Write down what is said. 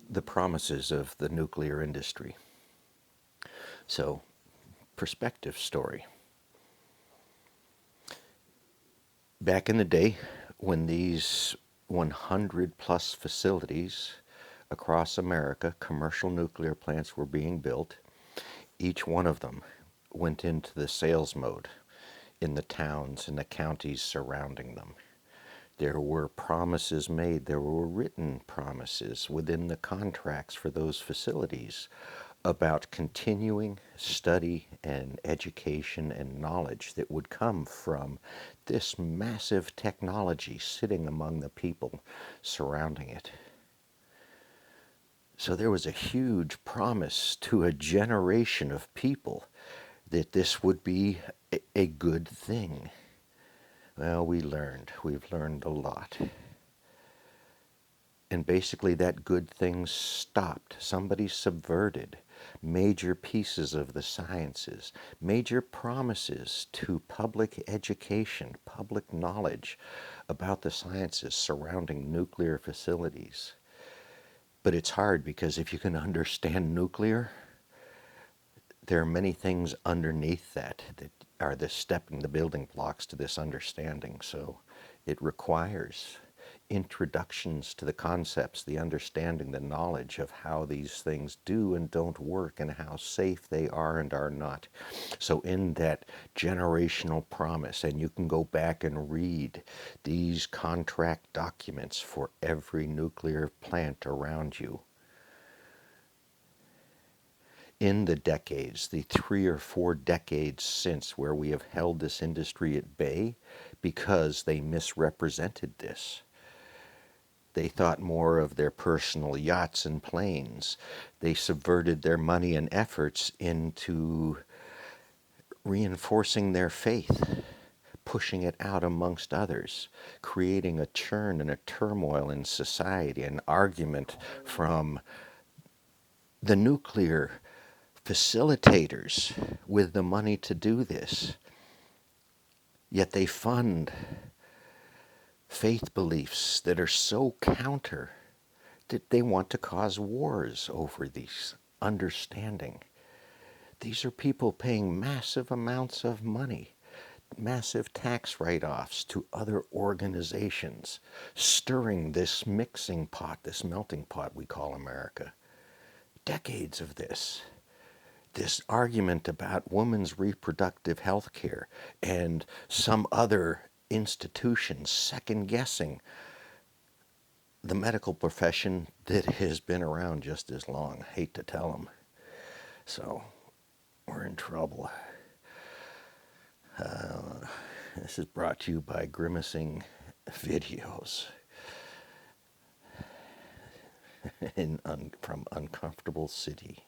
the promises of the nuclear industry. So, perspective story. Back in the day, when these 100 plus facilities across America, commercial nuclear plants, were being built, each one of them went into the sales mode in the towns and the counties surrounding them. There were promises made, there were written promises within the contracts for those facilities about continuing study and education and knowledge that would come from this massive technology sitting among the people surrounding it. So there was a huge promise to a generation of people that this would be a good thing. Well, we've learned a lot. And basically that good thing stopped. Somebody subverted major pieces of the sciences, major promises to public education, public knowledge about the sciences surrounding nuclear facilities. But it's hard because if you can understand nuclear, there are many things underneath that are the building blocks to this understanding. So it requires introductions to the concepts, the understanding, the knowledge of how these things do and don't work and how safe they are and are not. So in that generational promise, and you can go back and read these contract documents for every nuclear plant around you, in the decades, the 3 or 4 decades since, where we have held this industry at bay because they misrepresented this. They thought more of their personal yachts and planes. They subverted their money and efforts into reinforcing their faith, pushing it out amongst others, creating a churn and a turmoil in society, an argument from the nuclear facilitators with the money to do this. Yet they fund faith beliefs that are so counter that they want to cause wars over these understanding. These are people paying massive amounts of money, massive tax write-offs to other organizations, stirring this mixing pot, this melting pot we call America. Decades of this argument about women's reproductive health care and some other institutions second-guessing the medical profession that has been around just as long. I hate to tell them. So we're in trouble. This is brought to you by Grimacing Videos from Uncomfortable City.